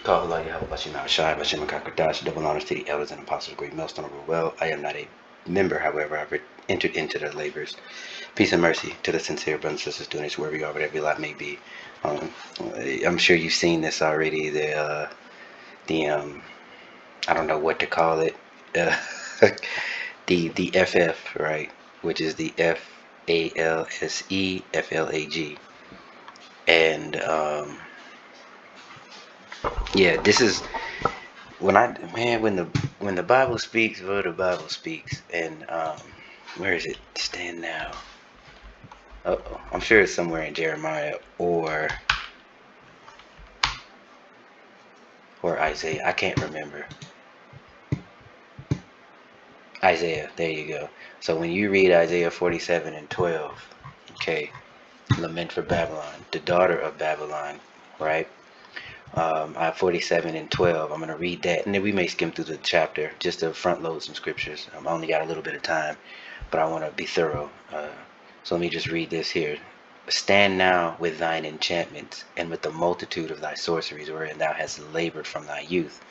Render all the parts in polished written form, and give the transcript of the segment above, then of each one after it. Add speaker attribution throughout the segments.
Speaker 1: Call Allah Yahweh Bashim Shai Bashim Kakadash, double honors to the elders and apostles of Great Millstone of Well. I am not a member, however, I've entered into their labors. Peace and mercy to the sincere brothers and sisters doing this wherever you are, whatever your lot may be. Um, I'm sure you've seen this already. The I don't know what to call it. Uh, the FF, right, which is the FALSE FLAG, and yeah, this is when I man when the Bible speaks, the Bible speaks, and where is it? Stand now. Uh-oh. I'm sure it's somewhere in Jeremiah or Isaiah. I can't remember. Isaiah. There you go. So when you read Isaiah 47 and 12, okay, lament for Babylon, the daughter of Babylon, right? 47 and 12. I'm going to read that, and then we may skim through the chapter just to front load some scriptures. I only got a little bit of time, but I want to be thorough. So let me just read this here. Stand now with thine enchantments, and with the multitude of thy sorceries, wherein thou hast labored from thy youth.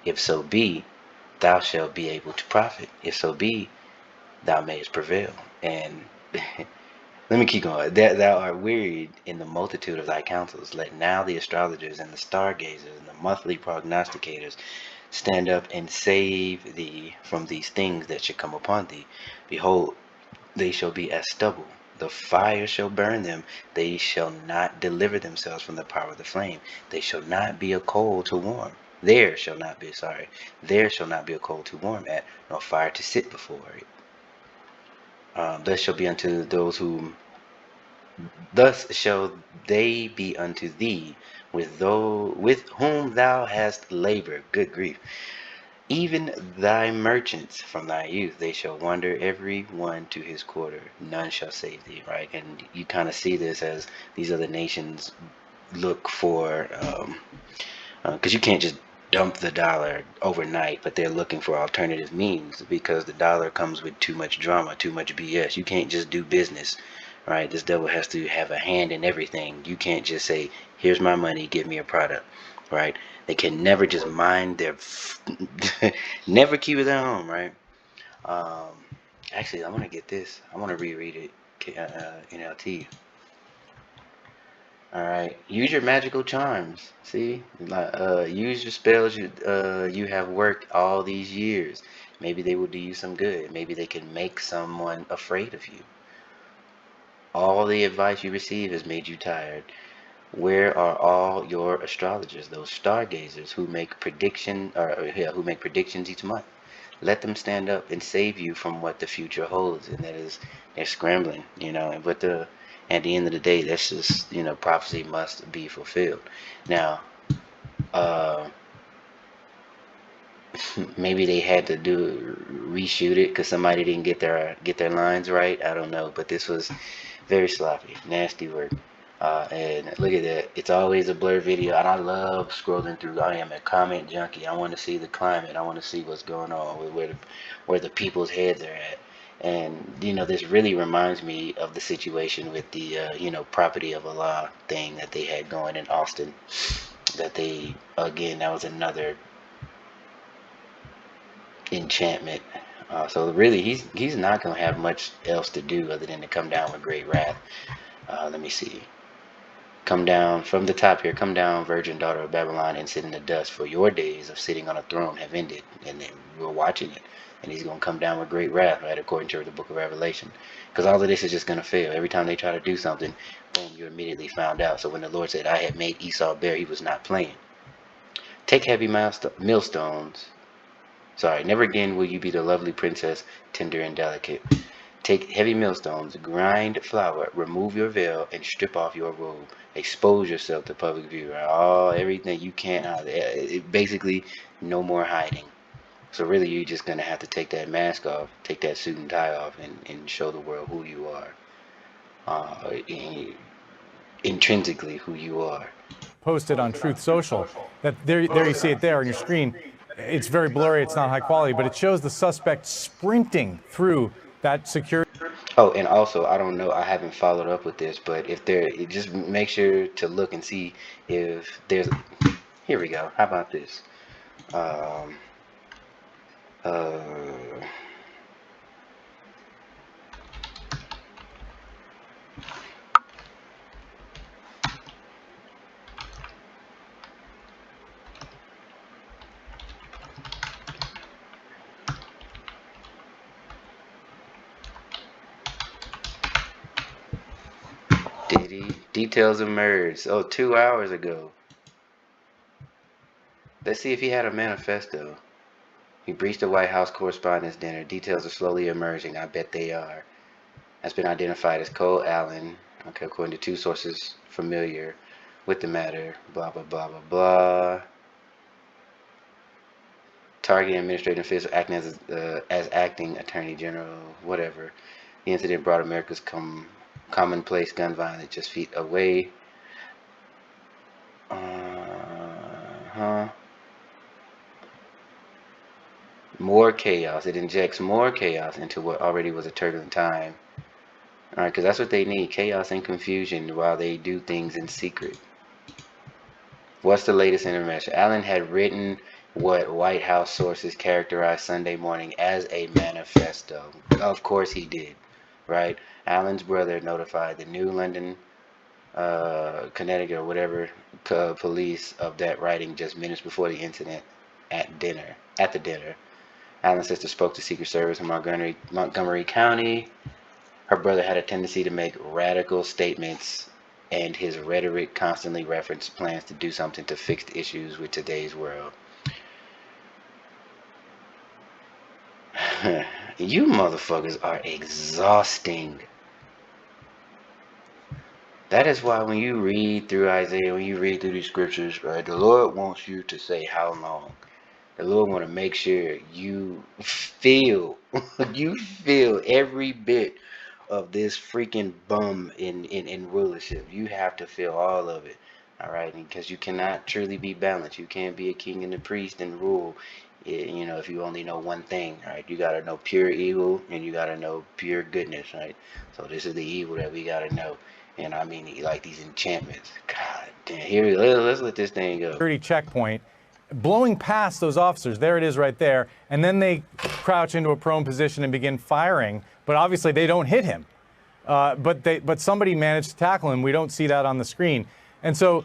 Speaker 1: If so be, thou shalt be able to profit. If so be, thou mayest prevail. And let me keep going. That thou art wearied in the multitude of thy counsels. Let now the astrologers and the stargazers and the monthly prognosticators stand up and save thee from these things that should come upon thee. Behold, they shall be as stubble. The fire shall burn them. They shall not deliver themselves from the power of the flame. They shall not be a coal to warm. There shall not be, there shall not be a coal to warm at, nor fire to sit before it. Thus shall be unto those whom, thus shall they be unto thee with whom thou hast labored. Good grief. Even thy merchants from thy youth, they shall wander every one to his quarter. None shall save thee, right? And you kind of see this as these other nations look for, because you can't just dump the dollar overnight, but they're looking for alternative means because the dollar comes with too much drama, too much BS. You can't just do business, right? This devil has to have a hand in everything. You can't just say, here's my money, give me a product, right? They can never just mind their, never keep it at home, right? Um, Actually, I want to get this. I want to reread it, NLT. All right, use your magical charms. See, use your spells you have worked all these years. Maybe they will do you some good. Maybe they can make someone afraid of you. All the advice you receive has made you tired. Where are all your astrologers, those stargazers who make who make predictions each month? Let them stand up and save you from what the future holds, and that is they're scrambling, and at the end of the day, that's just, prophecy must be fulfilled. Now, uh, maybe they had to reshoot it because somebody didn't get their lines right. I don't know, but this was very sloppy, nasty work. And look at that. It's always a blurred video, and I love scrolling through. I am a comment junkie. I want to see the climate. I want to see what's going on with where the people's heads are at. And this really reminds me of the situation with the property of Allah thing that they had going in Austin. That was another enchantment. So really, he's not gonna have much else to do other than to come down with great wrath. Let me see. Come down from the top here. Come down, virgin daughter of Babylon, and sit in the dust. For your days of sitting on a throne have ended. And then we're watching it. And he's going to come down with great wrath, right, according to the book of Revelation. Because all of this is just going to fail. Every time they try to do something, boom, you're immediately found out. So when the Lord said, I had made Esau bare, he was not playing. Take heavy millstones. Sorry, never again will you be the lovely princess, tender and delicate. Take heavy millstones, grind flour, remove your veil, and strip off your robe. Expose yourself to public view. Everything you can't hide. Basically, no more hiding. So really, you're just gonna have to take that mask off, take that suit and tie off, and show the world who you are. Intrinsically, who you are.
Speaker 2: Posted on Truth Social. That there you see it there on your screen. It's very blurry. It's not high quality, but it shows the suspect sprinting through that security.
Speaker 1: Oh, and also, I don't know, I haven't followed up with this, but just make sure to look and see if there's, Here we go. How about this? Um, uh, details emerged. Oh, 2 hours ago. Let's see if he had a manifesto. He breached the White House Correspondents' Dinner. Details are slowly emerging. I bet they are. Has been identified as Cole Allen. Okay, according to two sources familiar with the matter. Blah, blah, blah, blah, blah. Target administrative official acting as acting attorney general, whatever. The incident brought America's commonplace gun violence just feet away. More chaos. It injects more chaos into what already was a turbulent time. All right, because that's what they need, chaos and confusion while they do things in secret. What's the latest information? Allen had written what White House sources characterized Sunday morning as a manifesto. Of course he did, right? Allen's brother notified the New London, Connecticut, or whatever, police of that writing just minutes before the incident at dinner. At the dinner, Allen's sister spoke to Secret Service in Montgomery County. Her brother had a tendency to make radical statements, and his rhetoric constantly referenced plans to do something to fix the issues with today's world. You motherfuckers are exhausting. That is why when you read through Isaiah, when you read through these scriptures, right, the Lord wants you to say how long. The Lord want to make sure you feel, you feel every bit of this freaking bum in rulership. You have to feel all of it, all right? Because you cannot truly be balanced. You can't be a king and a priest and rule, you know, if you only know one thing, right? You got to know pure evil and you got to know pure goodness, right? So this is the evil that we got to know. And I mean, like these enchantments. God damn. Here, let's let this thing go.
Speaker 2: Security checkpoint, blowing past those officers. There it is right there. And then they crouch into a prone position and begin firing. But obviously they don't hit him. But somebody managed to tackle him. We don't see that on the screen. And so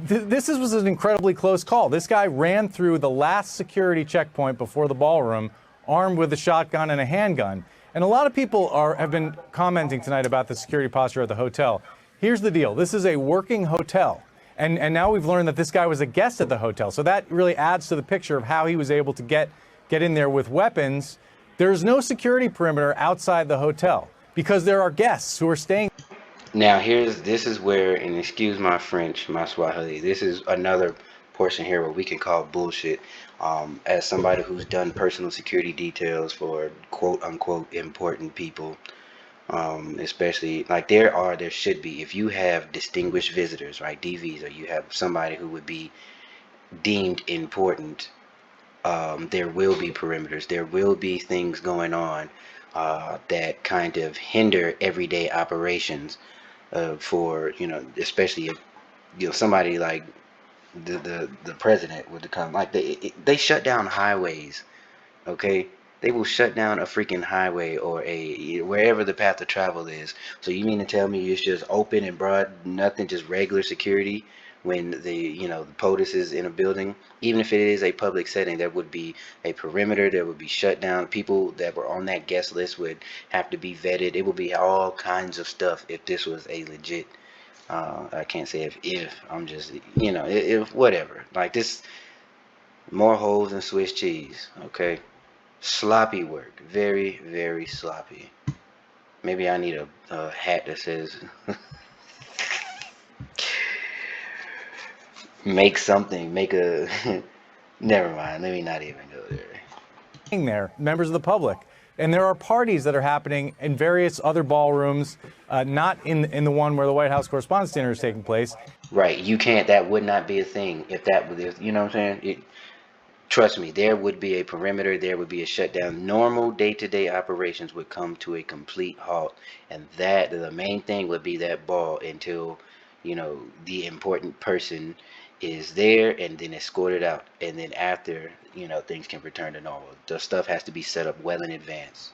Speaker 2: this was an incredibly close call. This guy ran through the last security checkpoint before the ballroom, armed with a shotgun and a handgun. And a lot of people have been commenting tonight about the security posture at the hotel. Here's the deal. This is a working hotel. And now we've learned that this guy was a guest at the hotel. So that really adds to the picture of how he was able to get in there with weapons. There's no security perimeter outside the hotel because there are guests who are staying.
Speaker 1: Now this is where, and excuse my French, my Swahili, this is another portion here where we can call bullshit. As somebody who's done personal security details for quote unquote important people, especially like there should be, if you have distinguished visitors, right, DVs, or you have somebody who would be deemed important, there will be perimeters, there will be things going on that kind of hinder everyday operations for, you know, especially if, you know, somebody like the president would come, like they shut down highways, okay? They will shut down a freaking highway or wherever the path of travel is. So you mean to tell me it's just open and broad, nothing, just regular security when the POTUS is in a building? Even if it is a public setting, there would be a perimeter, there would be shut down. People that were on that guest list would have to be vetted. It would be all kinds of stuff if this was a legit, I can't say if I'm just, you know, if whatever. Like this, more holes than Swiss cheese, okay? Sloppy work, very, very sloppy. Maybe I need a hat that says make something, make a never mind, let me not even go there.
Speaker 2: There, members of the public. And there are parties that are happening in various other ballrooms, not in the one where the White House Correspondents' Dinner is taking place.
Speaker 1: Right, you can't, that would not be a thing if that was, you know what I'm saying? Trust me, there would be a perimeter, there would be a shutdown. Normal day-to-day operations would come to a complete halt, and that the main thing would be that ball until, the important person is there and then escorted out, and then after, things can return to normal. The stuff has to be set up well in advance.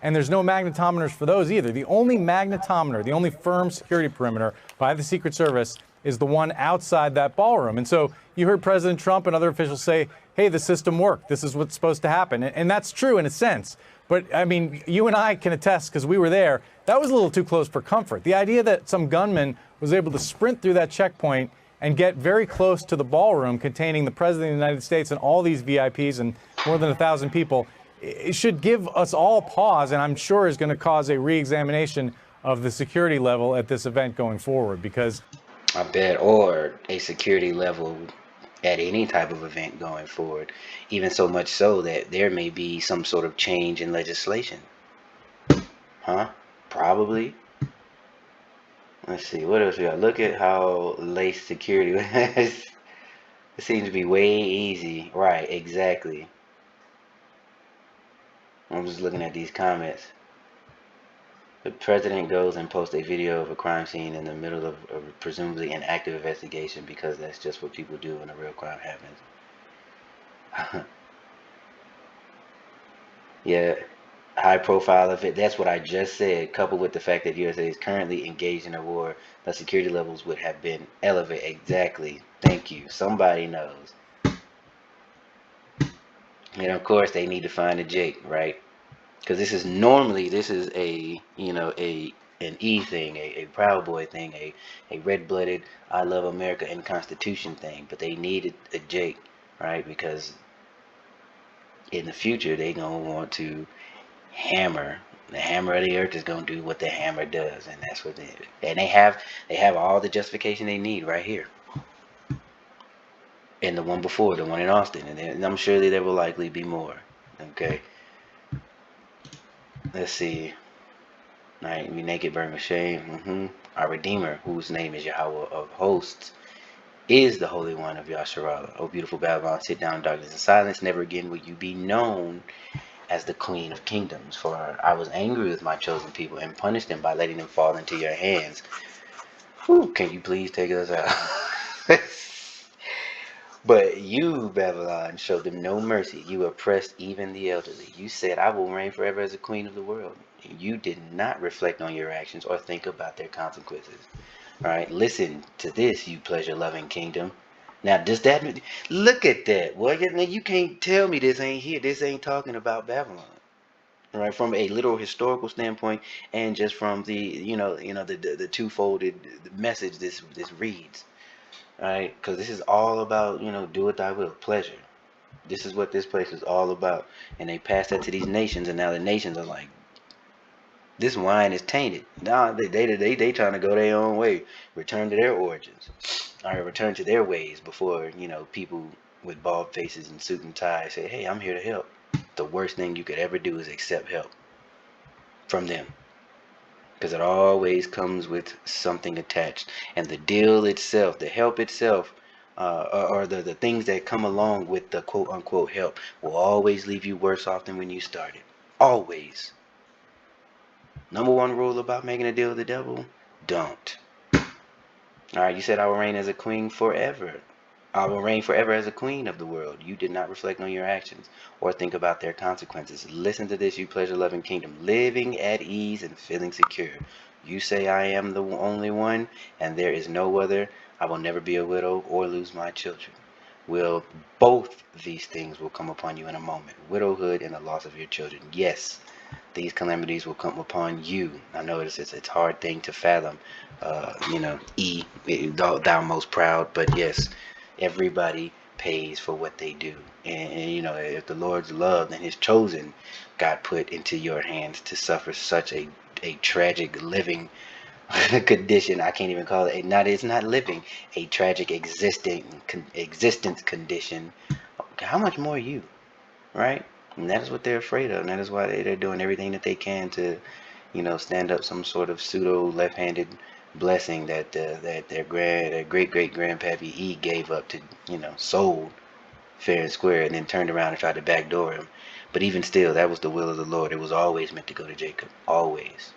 Speaker 2: And there's no magnetometers for those either. The only magnetometer, the only firm security perimeter by the Secret Service is the one outside that ballroom. And so you heard President Trump and other officials say, hey, the system worked. This is what's supposed to happen. And that's true in a sense. But I mean, you and I can attest, because we were there, that was a little too close for comfort. The idea that some gunman was able to sprint through that checkpoint and get very close to the ballroom containing the President of the United States and all these VIPs and more than 1,000 people, it should give us all pause, and I'm sure is going to cause a re-examination of the security level at this event going forward, because
Speaker 1: I bet, or a security level at any type of event going forward, even so much so that there may be some sort of change in legislation. Probably. Let's see, what else we got? Look at how laced security is. It seems to be way easy. Right, exactly. I'm just looking at these comments. The president goes and posts a video of a crime scene in the middle of a presumably an active investigation, because that's just what people do when a real crime happens. Yeah, high profile event. That's what I just said, coupled with the fact that USA is currently engaged in a war, the security levels would have been elevated. Exactly. Thank you. Somebody knows. And of course, they need to find a Jake, right? Because this is a an E thing, a Proud Boy thing, a red-blooded I love America and Constitution thing. But they needed a Jake, right? Because in the future they gonna want to hammer. The hammer of the earth is gonna do what the hammer does, and that's what they have all the justification they need right here. And the one before, the one in Austin, and I'm sure that there will likely be more. Okay. Let's see. All right, we naked, burn with shame. Our Redeemer, whose name is Yahweh of hosts, is the Holy One of Yasharallah. O beautiful Babylon, sit down in darkness and silence. Never again will you be known as the Queen of Kingdoms. For I was angry with my chosen people and punished them by letting them fall into your hands. Whew, can you please take us out? But you, Babylon, showed them no mercy. You oppressed even the elderly. You said, I will reign forever as a queen of the world. You did not reflect on your actions or think about their consequences. All right, listen to this, you pleasure-loving kingdom. Now, does that look at that? Well, you can't tell me this ain't here. This ain't talking about Babylon. All right, from a literal historical standpoint, and just from the the two-folded message this reads. Right, because this is all about, do what thy will, pleasure. This is what this place is all about, and they pass that to these nations, and now the nations are like, this wine is tainted. Now they trying to go their own way, return to their origins, all right, return to their ways before people with bald faces and suit and tie say, hey, I'm here to help. The worst thing you could ever do is accept help from them. Because it always comes with something attached, and the deal itself, the help itself, or the things that come along with the quote unquote help will always leave you worse off than when you started. Always. Number one rule about making a deal with the devil: don't. All right, you said I will reign as a queen forever. I will reign forever as a queen of the world. You did not reflect on your actions or think about their consequences. Listen to this, you pleasure-loving kingdom, living at ease and feeling secure. You say I am the only one, and there is no other. I will never be a widow or lose my children. Will both these things will come upon you in a moment: widowhood and the loss of your children. Yes, these calamities will come upon you. I know it's a hard thing to fathom. Thou most proud, but yes. Everybody pays for what they do, and if the Lord's love and His chosen got put into your hands to suffer such a tragic living condition, I can't even call it it's not living, a tragic existence condition. How much more you, right? And that is what they're afraid of, and that is why they're doing everything that they can to, stand up some sort of pseudo left-handed blessing that their great grandpappy E gave up to, sold fair and square, and then turned around and tried to backdoor him. But even still, that was the will of the Lord. It was always meant to go to Jacob, always.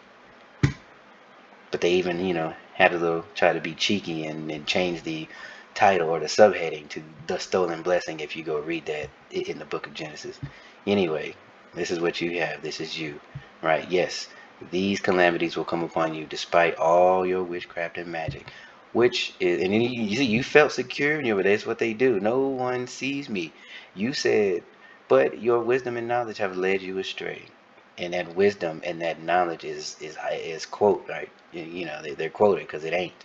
Speaker 1: But they even, had a little try to be cheeky and change the title or the subheading to the stolen blessing if you go read that in the book of Genesis. Anyway, this is what you have. This is you, right? Yes, these calamities will come upon you despite all your witchcraft and magic, which is, and then you felt secure, you know, that's what they do. No one sees me. You said, but your wisdom and knowledge have led you astray. And that wisdom and that knowledge is quote, right? You know, they're quoted because it ain't.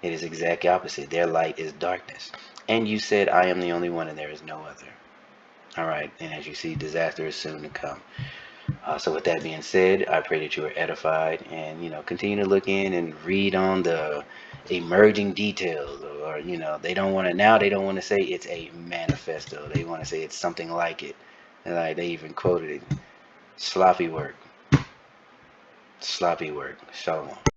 Speaker 1: It is exactly opposite. Their light is darkness. And you said, I am the only one and there is no other. All right. And as you see, disaster is soon to come. So with that being said, I pray that you are edified and, you know, continue to look in and read on the emerging details, or, you know, they don't want to say it's a manifesto. They want to say it's something like it. And like they even quoted it. Sloppy work. Sloppy work. Shalom.